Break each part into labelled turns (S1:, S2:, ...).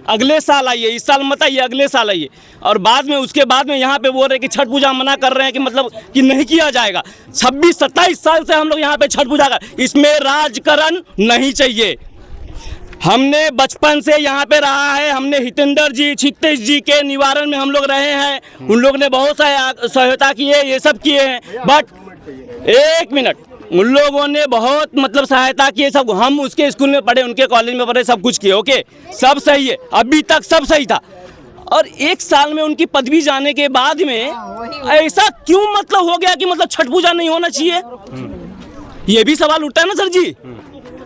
S1: अगले साल आइए, इस साल मत आइए, अगले साल आइए। और बाद में उसके बाद में यहाँ पे बोल रहे कि छठ पूजा मना कर रहे हैं कि मतलब कि नहीं किया जाएगा। 26-27 साल से हम लोग यहाँ पे छठ पूजा कर, इसमें राजकरण नहीं चाहिए। हमने बचपन से यहाँ पे रहा है, हमने हितेंद्र जी, क्षितिज जी के निवारण में हम लोग रहे हैं, उन लोग ने बहुत सहायता की है, ये सब किए हैं। बट एक मिनट, उन लोगों ने बहुत मतलब सहायता की है सब। हम उसके स्कूल में पढ़े, उनके कॉलेज में पढ़े, सब कुछ किए, ओके, सब सही है, अभी तक सब सही था। और एक साल में उनकी पदवी जाने के बाद में ऐसा क्यों मतलब हो गया कि मतलब छठ पूजा नहीं होना चाहिए? ये भी सवाल उठता है ना सर जी।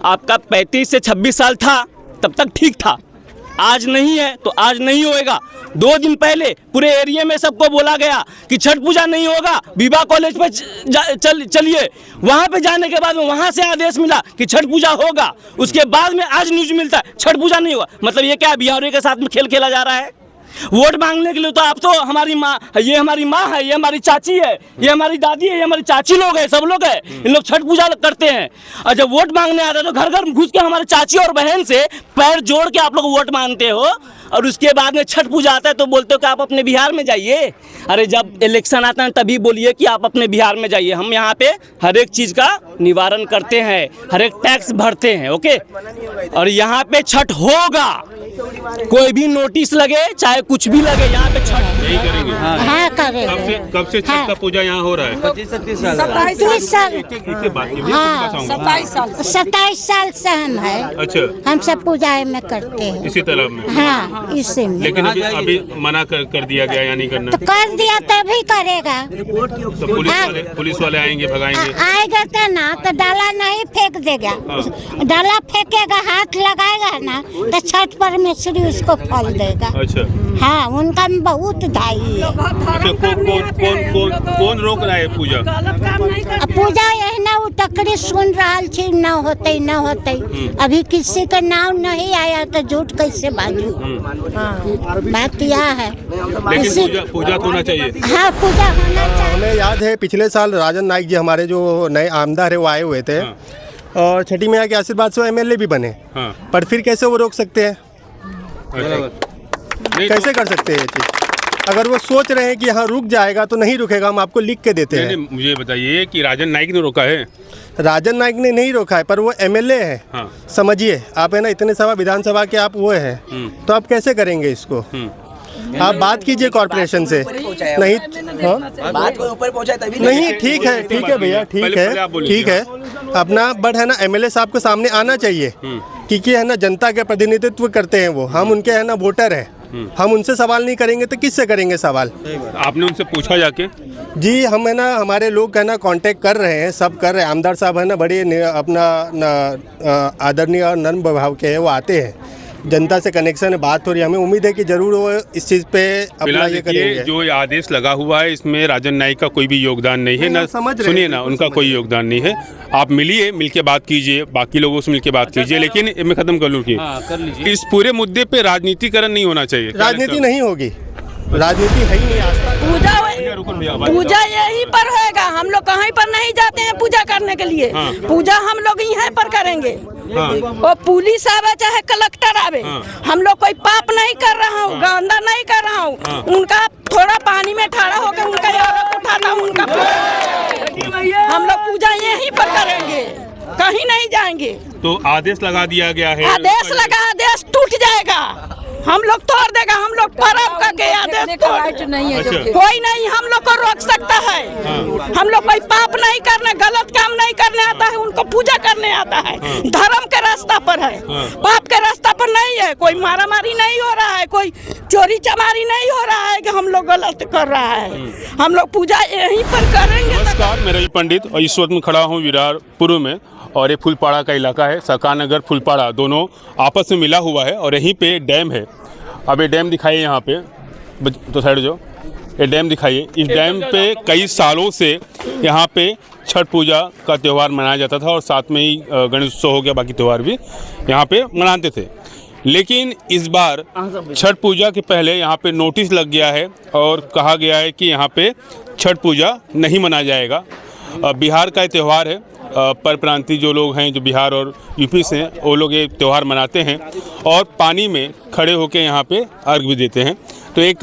S1: आपका 35 से 26 साल था तब तक ठीक था, आज नहीं है तो आज नहीं होएगा। 2 दिन पहले पूरे एरिया में सबको बोला गया कि छठ पूजा नहीं होगा, विवाह कॉलेज पे चलिए। वहां पे जाने के बाद में वहां से आदेश मिला कि छठ पूजा होगा, उसके बाद में आज न्यूज मिलता है छठ पूजा नहीं होगा। मतलब ये क्या बिहारियों के साथ में खेल खेला जा रहा है? वोट मांगने के लिए तो आप तो हमारी माँ, ये हमारी माँ है, ये हमारी चाची है, ये हमारी दादी है, ये हमारी चाची लोग हैं, सब लोग हैं, इन लोग छठ पूजा करते हैं। और जब वोट मांगने आता है तो घर घर घुस के हमारे चाची और बहन से पैर जोड़ के आप लोग वोट मांगते हो, और उसके बाद में छठ पूजा आता है तो बोलते हो कि आप अपने बिहार में जाइए। अरे जब इलेक्शन आता है तभी बोलिए कि आप अपने बिहार में जाइए। हम यहाँ पे हर एक चीज़ का निवारण करते हैं, हर एक टैक्स भरते हैं, ओके। और यहाँ पे छठ होगा, कोई भी नोटिस लगे चाहे कुछ भी लगे, यहाँ पे छठ
S2: नहीं करेंगे।
S3: हाँ करेंगे।
S2: कब से छठ का पूजा यहाँ हो रहा है?
S3: 27 साल। हाँ 27 साल से हम है।
S2: अच्छा,
S3: हम सब पूजा में करते हैं
S2: इसी तालाब में?
S3: हाँ इसी में।
S2: लेकिन अभी मना कर दिया गया या नहीं करना?
S3: तो कर दिया तभी करेगा।
S2: तो पुलिस वाले आएंगे, भगाएंगे?
S3: आएगा तो ना तो डाला नहीं फेंक देगा। डाला फेंकेगा, हाथ लगाएगा ना तो छठ परमेश्वरी उसको फल देगा।
S2: अच्छा,
S3: हाँ उनका बहुत दाई है।
S2: अच्छा, कौन रोक रहा है पूजा?
S3: पूजा यही ना उटकरी सुन रहा थी, न होते न होते। अभी किसी का नाम नहीं आया तो झूठ कैसे बाजू। बात यह है,
S2: लेकिन पूजा तो होना चाहिए।
S3: हाँ पूजा होना चाहिए।
S4: हमें याद है पिछले साल राजन नाइक जी हमारे जो नए आमदार है वो आए हुए थे।
S2: हाँ।
S4: और छठी मैया के आशीर्वाद से एमएलए भी बने।
S2: हाँ।
S4: पर फिर कैसे वो रोक सकते हैं? कैसे कर सकते हैं ये चीज़? अगर वो सोच रहे हैं कि यहाँ रुक जाएगा तो नहीं रुकेगा, हम आपको लिख के देते हैं।
S2: मुझे बताइए कि राजन नाइक ने रोका है?
S4: राजन नाइक ने नहीं रोका है, पर वो एमएलए है।
S2: हाँ।
S4: समझिए आप, है ना, इतने सभा विधानसभा के आप वो हैं, तो आप कैसे करेंगे इसको? आप बात कीजिए कॉर्पोरेशन से। नहीं, हाँ?
S5: बात को ऊपर पहुंचा तभी
S4: नहीं, ठीक है भैया, ठीक है अपना, बट है ना एमएलए साहब को सामने आना चाहिए, क्योंकि है ना जनता के प्रतिनिधित्व करते हैं वो, हम उनके है ना वोटर हैं। हम उनसे सवाल नहीं करेंगे तो किससे करेंगे सवाल?
S2: आपने उनसे पूछा जाके?
S4: जी हम है ना, हमारे लोग है ना कांटेक्ट कर रहे हैं, सब कर रहे हैं। आमदार साहब है ना बड़े अपना आदरणीय और नर्म भाव के हैं, वो आते हैं, जनता से कनेक्शन है, बात हो रही है। हमें उम्मीद है कि जरूर वो इस चीज़ पे अपना ये करेंगे।
S2: जो आदेश लगा हुआ है इसमें राजन नाइक का कोई भी योगदान नहीं है ना, सुनिए ना, उनका कोई योगदान नहीं है। आप मिलिए, मिलके बात कीजिए, बाकी लोगों से मिलके बात कीजिए, लेकिन मैं खत्म कर लूँ कि इस पूरे मुद्दे पे राजनीतिकरण नहीं होना चाहिए।
S4: राजनीति नहीं होगी, राजनीति है ही नहीं आज तक।
S6: पूजा यहीं पर होएगा, हम लोग कहीं पर नहीं जाते हैं पूजा करने के लिए।
S2: हाँ।
S6: पूजा हम लोग यहीं पर करेंगे।
S2: हाँ।
S6: वो पुलिस आवे चाहे कलेक्टर आवे, हम लोग कोई पाप नहीं कर रहा हूँ, गंदा नहीं कर रहा हूँ।
S2: हाँ।
S6: उनका थोड़ा पानी में ठड़ा होकर उनका यार उठाता हूँ, उनका हम लोग पूजा यहीं पर करेंगे, कहीं नहीं जाएंगे।
S2: तो आदेश लगा दिया गया है,
S6: आदेश लगा, आदेश टूट जाएगा, हम लोग तोड़ देगा। हम लोग परब करके आदेश तोड़ नहीं है।
S2: अच्छा।
S6: कोई नहीं हम लोग को रोक सकता है। हम लोग कोई पाप नहीं करने, गलत काम नहीं करने आता है, उनको पूजा करने आता है। धर्म के रास्ता पर है, पाप के रास्ता पर नहीं है। कोई मारा मारी नहीं हो रहा है, कोई चोरी चमारी नहीं हो रहा है कि हम लोग गलत कर रहा है। हम लोग पूजा यहीं पर करेंगे।
S2: नमस्कार, मैं रवि पंडित और इस वक्त में खड़ा हूँ विरार पूर्व में, और ये फुलपाड़ा का इलाका है। सरकार नगर फुलपाड़ा दोनों आपस में मिला हुआ है, और यहीं पे डैम है। अब ये डैम दिखाइए, यहाँ पे तो साइड जो ये डैम दिखाइए। इस डैम पे कई सालों से यहाँ पे छठ पूजा का त्यौहार मनाया जाता था, और साथ में ही गणेश उत्सव हो गया, बाकी त्यौहार भी यहाँ पे मनाते थे। लेकिन इस बार छठ पूजा के पहले यहाँ पे नोटिस लग गया है और कहा गया है कि यहाँ पे छठ पूजा नहीं मनाया जाएगा। बिहार का त्यौहार है, परप्रांतीय जो लोग हैं, जो बिहार और यूपी से हैं, वो लोग ये त्यौहार मनाते हैं और पानी में खड़े होकर यहाँ पे अर्घ भी देते हैं। तो एक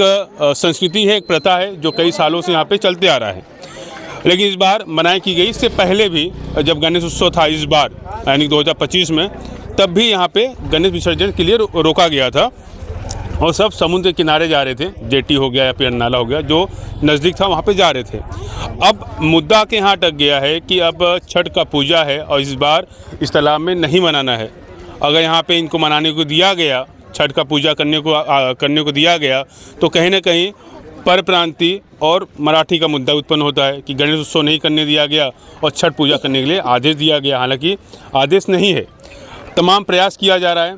S2: संस्कृति है, एक प्रथा है जो कई सालों से यहाँ पे चलते आ रहा है। लेकिन इस बार मनाई की गई। इससे पहले भी जब गणेश उत्सव था इस बार यानी 2025 में, तब भी यहाँ पे गणेश विसर्जन के लिए रोका गया था और सब समुद्र के किनारे जा रहे थे, जेटी हो गया या फिर नाला हो गया, जो नज़दीक था वहाँ पे जा रहे थे। अब मुद्दा के यहाँ अटक गया है कि अब छठ का पूजा है और इस बार इस तालाब में नहीं मनाना है। अगर यहाँ पे इनको मनाने को दिया गया, छठ का पूजा करने को दिया गया, तो कहीं ना कहीं परप्रांतीय और मराठी का मुद्दा उत्पन्न होता है कि गणेश उत्सव नहीं करने दिया गया और छठ पूजा करने के लिए आदेश दिया गया। हालांकि आदेश नहीं है। तमाम प्रयास किया जा रहा है।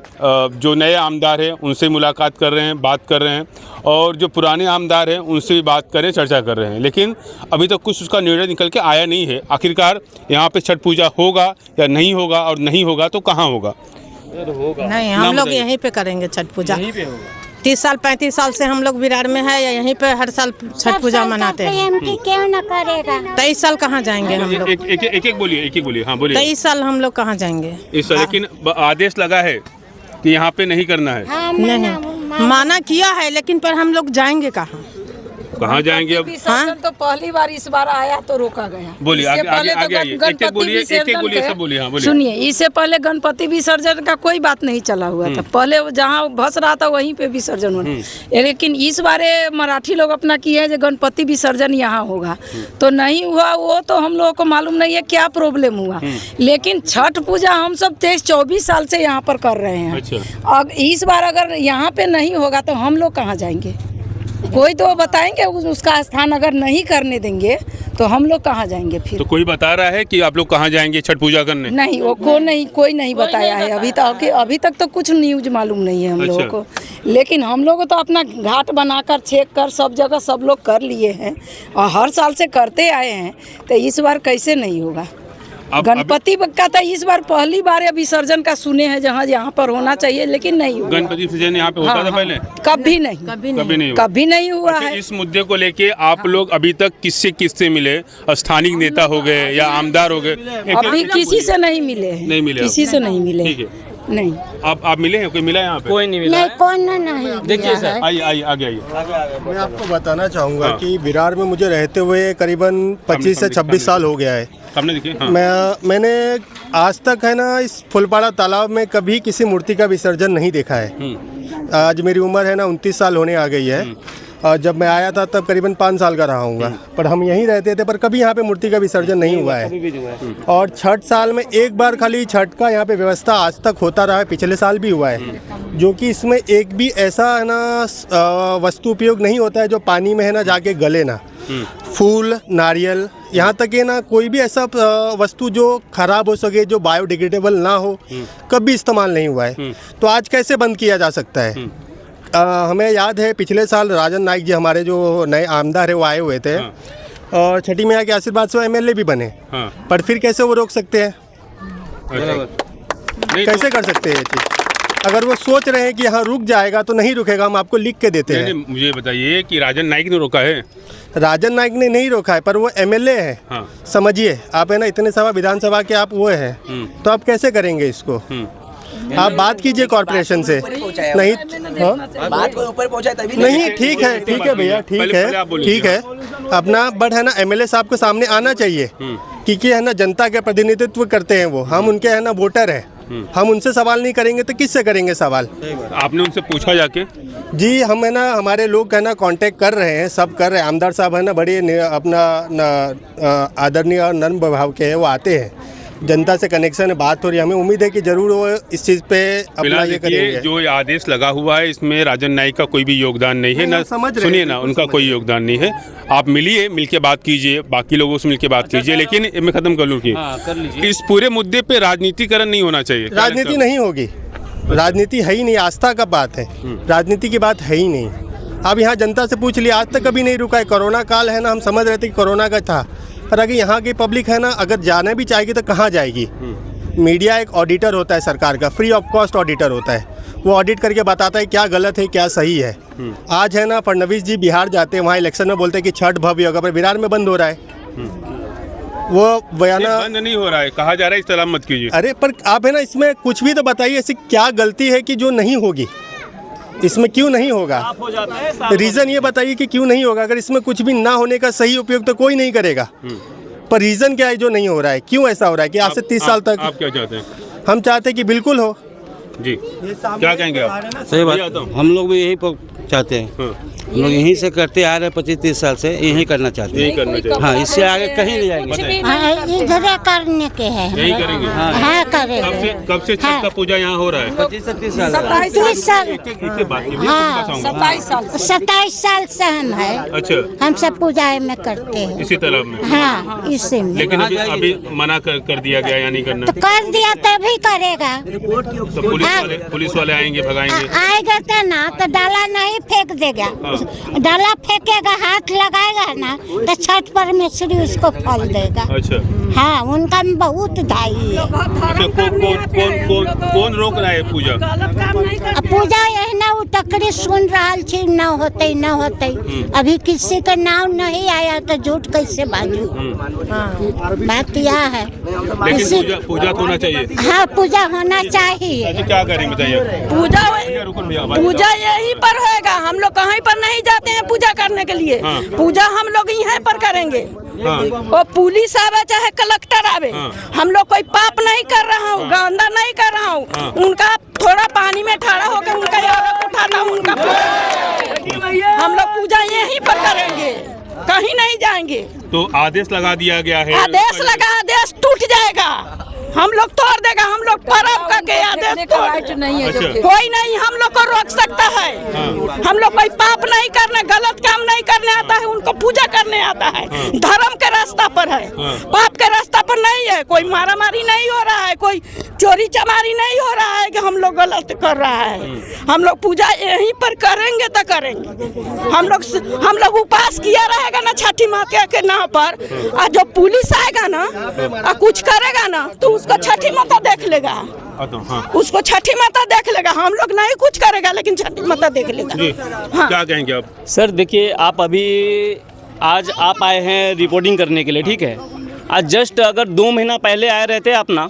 S2: जो नए आमदार हैं उनसे मुलाकात कर रहे हैं, बात कर रहे हैं, और जो पुराने आमदार हैं उनसे भी बात करें, चर्चा कर रहे हैं, लेकिन अभी तक कुछ उसका निर्णय निकल के आया नहीं है। आखिरकार यहाँ पे छठ पूजा होगा या नहीं होगा, और नहीं होगा तो कहाँ होगा?
S5: नहीं, हम लोग यहीं पे करेंगे छठ पूजा। 30 साल 35 साल से हम लोग विरार में है, या यहीं पे हर साल छठ पूजा मनाते हैं।
S3: एमपी क्यों न करेगा?
S5: 23 साल कहाँ जाएंगे हम लोग?
S2: एक बोलिए। हाँ बोलिए।
S5: 23 साल हम लोग कहाँ जाएंगे?
S2: लेकिन आदेश लगा है कि यहाँ पे नहीं करना है।
S3: हाँ,
S5: नहीं, माना किया है, लेकिन पर हम लोग जाएंगे कहाँ
S2: जाएंगे अब?
S6: विसर्जन तो पहली बार इस बार आया तो रोका गया।
S2: बोलिए,
S6: इससे पहले तो सुनिए, इससे पहले गणपति विसर्जन का कोई बात नहीं चला हुआ था। पहले जहाँ भस रहा था वहीं पे विसर्जन होना, लेकिन इस बार मराठी लोग अपना किए हैं गणपति विसर्जन यहाँ होगा, तो नहीं हुआ। वो तो हम लोगों को मालूम नहीं है क्या प्रॉब्लम हुआ, लेकिन छठ पूजा हम सब 23-24 साल से यहाँ पर कर रहे हैं। अब इस बार अगर यहाँ पे नहीं होगा तो हम लोग कहाँ जाएंगे? कोई तो बताएंगे, उसका स्थान अगर नहीं करने देंगे तो हम लोग कहाँ जाएंगे फिर?
S2: तो कोई बता रहा है कि आप लोग कहाँ जाएंगे छठ पूजा करने?
S6: नहीं, वो कोई नहीं बताया है अभी तक तो कुछ न्यूज मालूम नहीं है हम लोगों को। लेकिन हम लोग तो अपना घाट बनाकर चेक कर सब जगह सब लोग कर लिए हैं और हर साल से करते आए हैं, तो इस बार कैसे नहीं होगा? गणपति का तो इस बार पहली बार विसर्जन का सुने हैं जहाँ यहाँ पर होना चाहिए, लेकिन नहीं हुआ।
S2: गणपति विसर्जन यहाँ पे होता था पहले?
S6: कभी नहीं हुआ है।
S2: इस मुद्दे को लेके आप लोग अभी तक किससे मिले? स्थानीय नेता हो गए या आमदार हो गए?
S6: अभी किसी से नहीं मिले हैं।
S2: नहीं मिले?
S6: किसी से नहीं मिले।
S2: ठीक है,
S6: नहीं।
S2: आप मिले हैं? कोई मिला यहाँ पे?
S1: कोई नहीं मिला।
S3: नहीं, कौन नहीं।
S1: देखिए सर,
S2: आइए आगे आइए।
S4: मैं आपको बताना चाहूँगा कि विरार में मुझे रहते हुए करीबन 25 से 26 साल हो गया है।
S2: हमने देखिए, हाँ।
S4: मैंने आज तक है ना इस फुलपाड़ा तालाब में कभी किसी मूर्ति का विसर्जन नहीं देखा है। आज मेरी उम्र है ना 29 साल होने आ गई है, और जब मैं आया था तब करीबन 5 साल का रहा हूँगा, पर हम यहीं रहते थे, पर कभी यहाँ पे मूर्ति का विसर्जन नहीं हुआ है। और छठ साल में एक बार खाली छठ का यहाँ पे व्यवस्था आज तक होता रहा है, पिछले साल भी हुआ है, जो कि इसमें एक भी ऐसा है ना वस्तु उपयोग नहीं होता है जो पानी में है ना जाके गले ना। फूल, नारियल, यहाँ तक है ना कोई भी ऐसा वस्तु जो खराब हो सके, जो बायोडिग्रेडेबल ना हो, कभी इस्तेमाल नहीं हुआ है। तो आज कैसे बंद किया जा सकता है? हमें याद है पिछले साल राजन नाइक जी हमारे जो नए आमदार है वो आए हुए थे, और छठी मैया के आशीर्वाद से एमएलए भी बने, पर फिर कैसे वो रोक सकते हैं? कैसे कर सकते हैं ये चीज़? अगर वो सोच रहे हैं कि यहाँ रुक जाएगा तो नहीं रुकेगा, हम आपको लिख के देते हैं।
S2: मुझे बताइए कि राजन नाइक ने रोका है?
S4: राजन नाइक ने नहीं रोका है, पर वो एमएलए है। हाँ। समझिए आप है ना, इतने सभा विधानसभा के आप वो है, तो आप कैसे करेंगे इसको? आप बात कीजिए कॉर्पोरेशन से। नहीं, बात को ऊपर पहुंचा तभी नहीं। ठीक है भैया, ठीक है अपना, बट है ना एमएलए साहब को सामने आना चाहिए, क्योंकि है ना जनता के प्रतिनिधित्व करते हैं वो, हम उनके है ना वोटर हैं। हम उनसे सवाल नहीं करेंगे तो किससे करेंगे सवाल?
S2: आपने उनसे पूछा जाके?
S4: जी, हम है ना हमारे लोग है ना कांटेक्ट कर रहे हैं, सब कर रहे हैं। आमदार साहब है ना बड़े अपना आदरणीय और नर्म भाव के हैं, वो आते हैं, जनता से कनेक्शन है, बात हो रही है। हमें उम्मीद है कि जरूर वो इस चीज़ पे अपना ये करेंगे।
S2: जो आदेश लगा हुआ है इसमें राजन नाइक का कोई भी योगदान नहीं है ना, सुनिए ना, उनका कोई योगदान नहीं है। आप मिलिए, मिलके बात कीजिए, बाकी लोगों से मिलके बात कीजिए, लेकिन मैं खत्म कर लूँ कि इस पूरे मुद्दे पे राजनीतिकरण नहीं होना चाहिए।
S4: राजनीति नहीं होगी, राजनीति है ही नहीं, आस्था का बात है, राजनीति की बात है ही नहीं। अब यहाँ जनता से पूछ लिया, आज तक कभी नहीं रुका है। कोरोना काल है ना, हम समझ रहे थे कि कोरोना का था, पर अगर यहाँ की पब्लिक है ना अगर जाना भी चाहेगी तो कहाँ जाएगी? मीडिया एक ऑडिटर होता है सरकार का, फ्री ऑफ कॉस्ट ऑडिटर होता है, वो ऑडिट करके बताता है क्या गलत है क्या सही है। आज है ना फडणवीस जी बिहार जाते हैं, वहाँ इलेक्शन में बोलते हैं कि छठ भव्य होगा, पर बिहार में बंद हो रहा है। वो बयाना
S2: बंद नहीं हो रहा है, कहा जा रहा है इस्तेमाल मत कीजिए।
S4: अरे पर आप है ना, इसमें कुछ भी तो बताइए, ऐसी क्या गलती है कि जो नहीं होगी, इसमें क्यों नहीं होगा?
S1: हो जाता है
S4: रीज़न ये बताइए कि क्यों नहीं होगा। अगर इसमें कुछ भी ना होने का सही उपयोग तो कोई नहीं करेगा, पर रीज़न क्या है जो नहीं हो रहा है? क्यों ऐसा हो रहा है कि आज से 30 साल तक?
S2: आप क्या चाहते हैं?
S4: हम चाहते हैं कि बिल्कुल हो।
S2: जी, क्या कहेंगे आप?
S7: सही बात, हम लोग भी यही चाहते हैं। हम लोग यहीं से करते आ रहे हैं 25-30 साल से, यही करना चाहते हैं।
S2: यही करना चाहिए।
S7: हाँ, इससे आगे कहीं नहीं जाएंगे।
S3: इधर करने के है,
S2: यही करेंगे।
S3: हाँ करेंगे।
S2: कब से छठ का पूजा यहाँ हो रहा है?
S7: 25 से 30 साल।
S3: 30 साल,
S2: इसके बाद ये भी
S3: हाँ।
S2: बताऊंगा।
S3: 27 साल से हम है,
S2: अच्छा,
S3: हम सब पूजा में करते हैं।
S2: इसी तालाब में?
S3: हाँ, इसी में।
S2: लेकिन अभी मना कर दिया गया, या नहीं करना?
S3: तो कर दिया तभी करेगा।
S2: तो पुलिस वाले आएंगे, भगाएंगे?
S3: आएगा तो ना, तो डाला नहीं फेंक देगा। डाला फेंकेगा, हाथ लगाएगा ना, तो छठ परमेश्वरी उसको फल देगा।
S2: अच्छा,
S3: हाँ, उनका में बहुत दाई है।
S2: कौन रोक रहा है पूजा?
S3: पूजा यही ना टकरी सुन रहा छी, न होते न होते। अभी किसी का नाम नहीं आया तो झूठ कैसे बाजू? बात यह है।
S2: लेकिन पूजा तो होना चाहिए।
S3: हाँ, पूजा होना चाहिए।
S2: अच्छा, क्या करें बताइए?
S6: पूजा यहीं पर होएगा, हम लोग कहीं पर नहीं जाते हैं पूजा करने के लिए।
S2: हाँ।
S6: पूजा हम लोग यहीं पर करेंगे।
S2: हाँ।
S6: वो पुलिस आवे चाहे कलेक्टर आवे, हम लोग कोई पाप नहीं कर रहा हूँ, गंदा नहीं कर रहा हूँ। उनका थोड़ा पानी में ठहरा होकर उनका याद उठाता हूँ, उनका हम लोग पूजा यहीं पर करेंगे, कहीं नहीं जाएंगे।
S2: तो आदेश लगा दिया गया है?
S6: आदेश लगा, आदेश टूट जाएगा, हम लोग तोड़ देगा। हम लोग परब करके आदेश तोड़ नहीं है।
S2: अच्छा।
S6: कोई नहीं हम लोग को रोक सकता है। हम लोग कोई पाप नहीं करने, गलत काम नहीं करने आता है, उनको पूजा करने आता है। धर्म के रास्ता पर है, पाप के रास्ता पर नहीं है। कोई मारा मारी नहीं हो रहा है, कोई चोरी चमारी नहीं हो रहा है कि हम लोग गलत कर रहा है। हम लोग पूजा यहीं पर करेंगे तो करेंगे। हम लोग उपास किया रहेगा ना छठी माता के नाम पर, और जो पुलिस आएगा ना और कुछ करेगा ना, तो उसको छठी माता देख लेगा।
S2: हाँ।
S6: उसको छठी माता देख लेगा। हम लोग नहीं कुछ करेगा, लेकिन छठी माता देख लेगा। हाँ।
S2: क्या कहेंगे आप?
S1: सर देखिए, आप अभी आज आप आए हैं रिपोर्टिंग करने के लिए, ठीक है। आज जस्ट अगर 2 महीना पहले आए रहते अपना,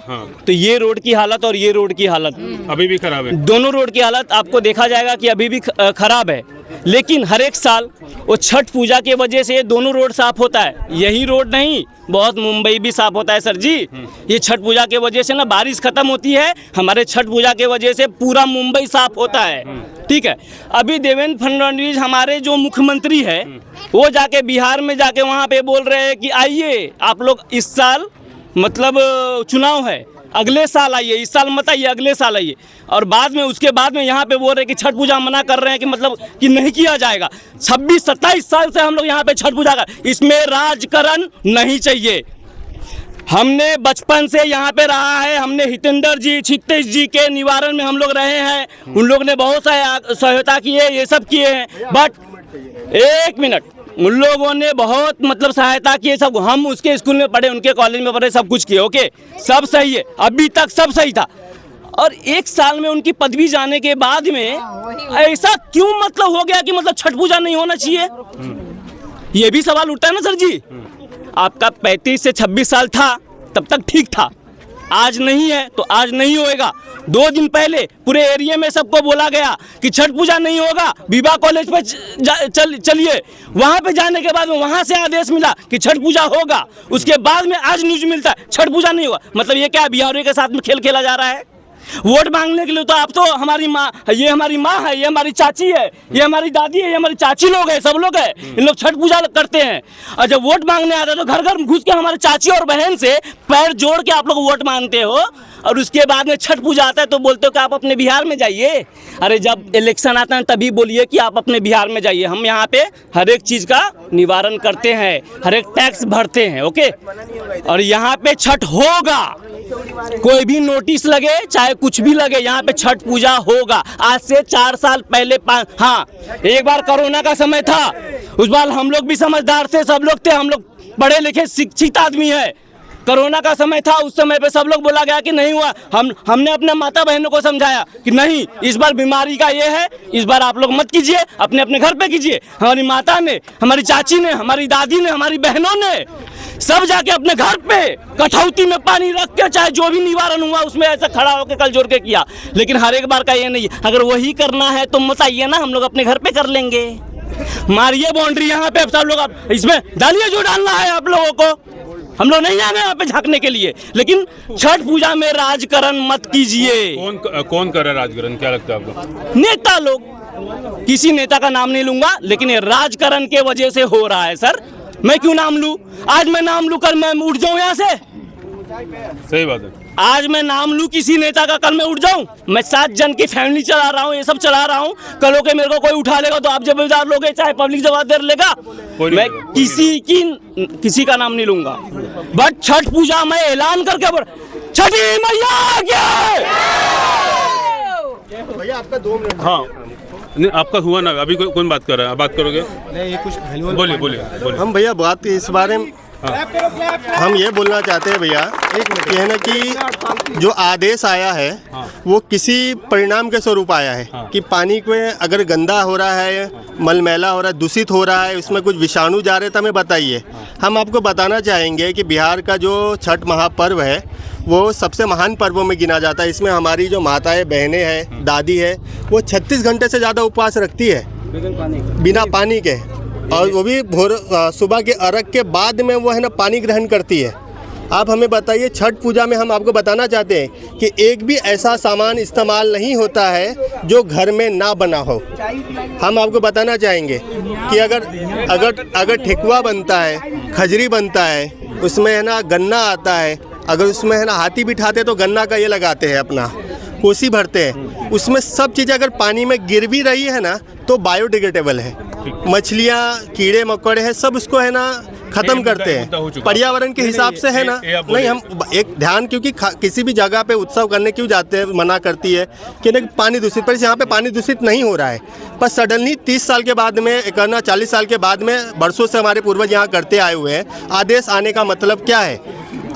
S1: तो ये रोड की हालत और ये रोड की हालत
S2: अभी भी खराब है।
S1: दोनों रोड की हालत आपको देखा जाएगा कि अभी भी खराब है। लेकिन हर एक साल वो छठ पूजा के वजह से ये दोनों रोड साफ होता है। यही रोड नहीं, बहुत मुंबई भी साफ होता है सर जी। ये छठ पूजा के वजह से ना बारिश खत्म होती है, हमारे छठ पूजा के वजह से पूरा मुंबई साफ होता है, ठीक है। अभी देवेंद्र फडणवीस हमारे जो मुख्यमंत्री है, वो जाके बिहार में जाके वहाँ पे बोल रहे हैं कि आइए आप लोग, इस साल मतलब चुनाव है, अगले साल आइए, इस साल मत आइए, अगले साल आइए। और बाद में उसके बाद में यहाँ पे बोल रहे हैं कि छठ पूजा मना कर रहे हैं, कि मतलब कि नहीं किया जाएगा। 26-27 साल से हम लोग यहाँ पे छठ पूजा कर, इसमें राजकारण नहीं चाहिए। हमने बचपन से यहाँ पे रहा है, हमने हितेंद्र जी, क्षितिज जी के निवारण में हम लोग रहे हैं, उन लोग ने बहुत सहायता की है, ये सब किए हैं। बट एक मिनट, उन लोगों ने बहुत मतलब सहायता की है, सब हम उसके स्कूल में पढ़े, उनके कॉलेज में पढ़े, सब कुछ किए, ओके, सब सही है, अभी तक सब सही था। और 1 साल में उनकी पदवी जाने के बाद में ऐसा क्यों मतलब हो गया कि मतलब छठ पूजा नहीं होना चाहिए? ये भी सवाल उठता है ना सर जी। आपका 35 से 26 साल था तब तक ठीक था, आज नहीं है तो आज नहीं होएगा। 2 दिन पहले पूरे एरिया में सबको बोला गया कि छठ पूजा नहीं होगा, विवाह कॉलेज पे चलिए। वहाँ पे जाने के बाद में वहाँ से आदेश मिला कि छठ पूजा होगा, उसके बाद में आज न्यूज मिलता है छठ पूजा नहीं होगा। मतलब ये क्या बिहारियों के साथ में खेल खेला जा रहा है? वोट मांगने के लिए तो आप तो हमारी माँ, ये हमारी माँ है, ये हमारी चाची है, ये हमारी दादी है, ये हमारी चाची लोग हैं, सब लोग हैं, इन लोग छठ पूजा करते हैं। और जब वोट मांगने आता है तो घर घर घुस के हमारे चाची और बहन से पैर जोड़ के आप लोग वोट मांगते हो, और उसके बाद में छठ पूजा आता है तो बोलते हो कि आप अपने बिहार में जाइए। अरे जब इलेक्शन आता है तभी बोलिए कि आप अपने बिहार में जाइए। हम यहाँ पे हर एक चीज़ का निवारण करते हैं, हर एक टैक्स भरते हैं, ओके। और यहाँ पे छठ होगा, कोई भी नोटिस लगे चाहे कुछ भी लगे, यहाँ पे छठ पूजा होगा। आज से 4 साल पहले हाँ, एक बार कोरोना का समय था, उस बार हम लोग भी समझदार थे, सब लोग थे, हम लोग पढ़े लिखे शिक्षित आदमी है। कोरोना का समय था, उस समय पे सब लोग बोला गया कि नहीं हुआ। हमने अपने माता बहनों को समझाया कि नहीं, इस बार बीमारी का ये है, इस बार आप लोग मत कीजिए, अपने अपने घर पे कीजिए। हमारी माता ने, हमारी चाची ने, हमारी दादी ने, हमारी बहनों ने सब जाके अपने घर पे कठौती में पानी रख के चाहे जो भी निवारण हुआ उसमें ऐसा खड़ा होकर कल जोड़ के किया। लेकिन हर एक बार का ये नहीं है, अगर वही करना है तो बताइए ना, हम लोग अपने घर पे कर लेंगे। मारिए बाउंड्री यहाँ पे सब लोग, आप इसमें डालिए जो डालना है आप लोगों को। हम लोग नहीं आए यहाँ पे झांकने के लिए, लेकिन छठ पूजा में राजकरण मत कीजिए।
S2: कौन कर रहा है राजकरण, क्या लगता है आपको?
S1: नेता लोग, किसी नेता का नाम नहीं लूंगा, लेकिन ये राजकरण के वजह से हो रहा है सर। मैं क्यों नाम लूं? आज मैं नाम लूं, कल मैं उठ जाऊं यहाँ से।
S2: सही बात है।
S1: आज मैं नाम लूं किसी नेता का, कल मैं उठ जाऊं। मैं 7 जन की फैमिली चला रहा हूं, ये सब चला रहा हूं। कल होके मेरे को कोई उठा लेगा तो आप जिम्मेदार लोगे, चाहे पब्लिक जवाबदार लेगा। मैं किसी का नाम नहीं लूंगा। बट छठ पूजा में ऐलान करके छठी मैया के।
S4: भैया आपका 2 मिनट।
S2: हाँ नहीं, आपका हुआ ना, अभी कौन बात कर रहा है? आप बात करोगे?
S8: नहीं, ये कुछ
S2: बोलिए।
S4: हम भैया बात इस बारे में हम ये बोलना चाहते हैं भैया, कि है ना कि जो आदेश आया है वो किसी परिणाम के स्वरूप आया है कि पानी को अगर गंदा हो रहा है, मलमैला हो रहा है, दूषित हो रहा है, उसमें कुछ विषाणु जा रहे तो हमें बताइए। हम आपको बताना चाहेंगे कि बिहार का जो छठ महापर्व है वो सबसे महान पर्वों में गिना जाता है। इसमें हमारी जो माताएं बहनें हैं, दादी है, वो 36 घंटे से ज़्यादा उपवास रखती है बिना पानी के, और वो भी सुबह के अर्घ के बाद में वो है ना पानी ग्रहण करती है। आप हमें बताइए, छठ पूजा में हम आपको बताना चाहते हैं कि एक भी ऐसा सामान इस्तेमाल नहीं होता है जो घर में ना बना हो। हम आपको बताना चाहेंगे कि अगर ठेकुआ बनता है, खजरी बनता है, उसमें है ना गन्ना आता है, अगर उसमें है ना हाथी बिठाते तो गन्ना का ये लगाते हैं, अपना कोसी भरते हैं, उसमें सब चीज़ें अगर पानी में गिर भी रही है ना तो बायोडिग्रेडेबल है। मछलियाँ, कीड़े मकोड़े हैं, सब उसको है ना खत्म करते हैं पर्यावरण के हिसाब से, है ना। नहीं, हम एक ध्यान, क्योंकि किसी भी जगह पे उत्सव करने क्यों जाते हैं, मना करती है कि नहीं पानी दूषित, पर यहाँ पे पानी दूषित नहीं हो रहा है। पर सडनली 30 साल के बाद में करना, 40 साल के बाद में, बरसों से हमारे पूर्वज यहाँ करते आए हुए हैं। आदेश आने का मतलब क्या है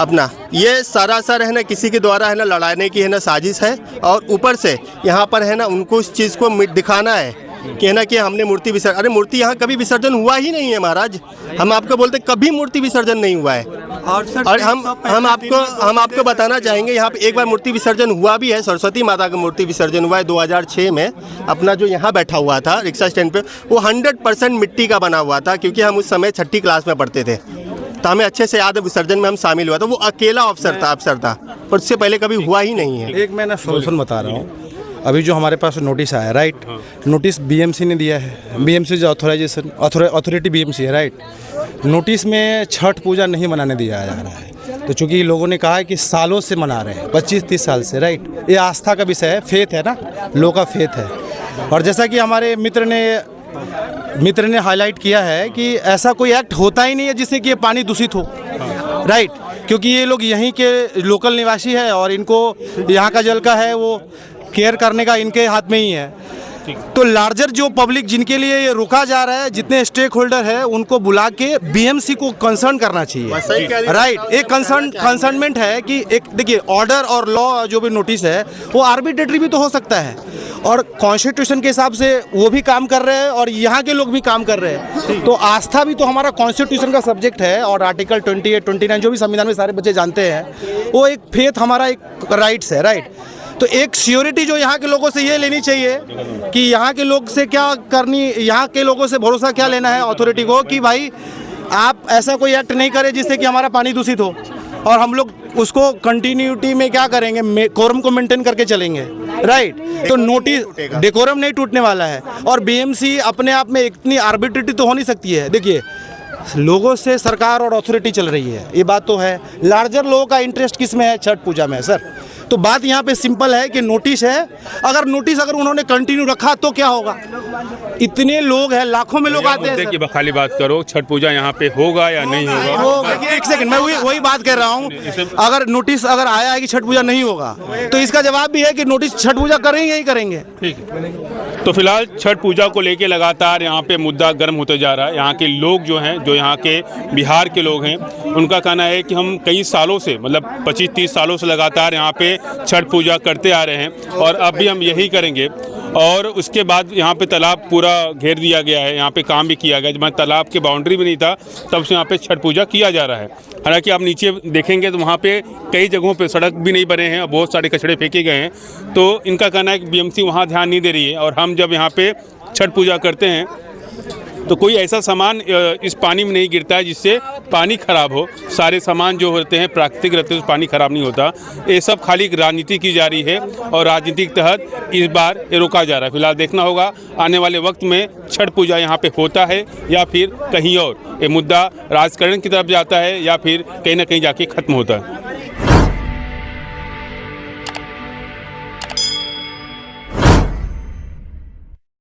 S4: अपना? ये सरासर है ना किसी के द्वारा है ना लड़ाने की है ना साजिश है, और ऊपर से यहाँ पर है ना उनको उस चीज़ को दिखाना है कि है ना कि हमने मूर्ति विसर्जन, अरे मूर्ति यहाँ कभी विसर्जन हुआ ही नहीं है महाराज। हम आपको बोलते कभी मूर्ति विसर्जन नहीं हुआ है। और हम आपको बताना चाहेंगे, यहाँ पे एक बार मूर्ति विसर्जन हुआ भी है, सरस्वती माता का मूर्ति विसर्जन हुआ है 2006 में। अपना जो यहाँ बैठा हुआ था रिक्शा स्टैंड पे, वो 100% मिट्टी का बना हुआ था, क्योंकि हम उस समय 6ठी क्लास में पढ़ते थे, तो हमें अच्छे से याद है विसर्जन में हम शामिल हुआ था। वो अकेला अफसर था, पर उससे पहले कभी हुआ ही नहीं है।
S8: एक मैं ना सोल्यूशन बता रहा हूँ। अभी जो हमारे पास नोटिस आया, राइट, नोटिस बीएमसी ने दिया है, बीएमसी जो ऑथराइजेशन अथॉरिटी बीएमसी है, राइट। नोटिस में छठ पूजा नहीं मनाने दिया जा रहा है, तो चूंकि लोगों ने कहा है कि सालों से मना रहे हैं, 25-30 साल से, राइट। ये आस्था का विषय है, फेथ है ना, लोगों का फेथ है। और जैसा कि हमारे मित्र ने हाईलाइट किया है कि ऐसा कोई एक्ट होता ही नहीं है जिससे कि ये पानी दूषित हो, राइट, क्योंकि ये लोग यहीं के लोकल निवासी है और इनको यहाँ का जल का है वो केयर करने का इनके हाथ में ही है। तो लार्जर जो पब्लिक जिनके लिए ये रुका जा रहा है, जितने स्टेक होल्डर है, उनको बुला के बीएमसी को कंसर्न करना चाहिए, राइट। एक कंसर्नमेंट है कि एक देखिए, ऑर्डर और लॉ जो भी नोटिस है वो आर्बिट्रेटरी भी तो हो सकता है, और कॉन्स्टिट्यूशन के हिसाब से वो भी काम कर रहे हैं और यहाँ के लोग भी काम कर रहे हैं। तो आस्था भी तो हमारा कॉन्स्टिट्यूशन का सब्जेक्ट है, और आर्टिकल 28, 29 जो भी संविधान में सारे बच्चे जानते हैं, वो एक फेथ हमारा एक राइट्स है, राइट। तो एक श्योरिटी जो यहाँ के लोगों से ये लेनी चाहिए कि यहाँ के लोग से क्या करनी, यहाँ के लोगों से भरोसा क्या लेना है अथॉरिटी को कि भाई आप ऐसा कोई एक्ट नहीं करें जिससे कि हमारा पानी दूषित हो, और हम लोग उसको कंटिन्यूटी में क्या करेंगे, कोरम को मेंटेन करके चलेंगे, राइट। तो नोटिस, डेकोरम नहीं टूटने वाला है। और बीएमसी अपने आप में इतनी आर्बिट्रेटी तो हो नहीं सकती है। देखिए, लोगों से सरकार और अथॉरिटी चल रही है, ये बात तो है। लार्जर लोगों का इंटरेस्ट किस में है? छठ पूजा में है सर। तो बात यहाँ पे सिंपल है कि नोटिस है, अगर उन्होंने कंटिन्यू रखा तो क्या होगा? इतने लोग हैं, लाखों में लोग आते हैं।
S2: देखिए, खाली बात करो, छठ पूजा यहाँ पे होगा या नहीं होगा?
S8: एक सेकंड, मैं वही बात कर रहा हूँ। अगर नोटिस अगर आया है कि छठ पूजा नहीं होगा, तो इसका जवाब भी है कि नोटिस छठ पूजा करेंगे ही करेंगे।
S2: ठीक है। तो फिलहाल छठ पूजा को लेके लगातार यहाँ पे मुद्दा गर्म होते जा रहा है। यहाँ के लोग जो हैं, जो यहाँ के बिहार के लोग हैं, उनका कहना है कि हम कई सालों से, मतलब 25-30 सालों से लगातार यहाँ पे छठ पूजा करते आ रहे हैं, और अब भी हम यही करेंगे। और उसके बाद यहाँ पे तालाब पूरा घेर दिया गया है, यहाँ पे काम भी किया गया। जब तालाब के बाउंड्री भी नहीं था तब से यहाँ पे छठ पूजा किया जा रहा है। हालांकि आप नीचे देखेंगे तो वहाँ पे कई जगहों पे सड़क भी नहीं बने हैं और बहुत सारे कचड़े फेंके गए हैं। तो इनका कहना है कि बीएमसी वहाँ ध्यान नहीं दे रही है, और हम जब यहाँ पे छठ पूजा करते हैं तो कोई ऐसा सामान इस पानी में नहीं गिरता है जिससे पानी खराब हो। सारे सामान जो होते हैं प्राकृतिक रहते हैं, तो पानी खराब नहीं होता। ये सब खाली राजनीति की जा रही है और राजनीति के तहत इस बार ये रोका जा रहा है। फिलहाल देखना होगा आने वाले वक्त में छठ पूजा यहाँ पे होता है या फिर कहीं और ये मुद्दा राजकारण की तरफ जाता है या फिर कहीं ना कहीं जाके खत्म होता है।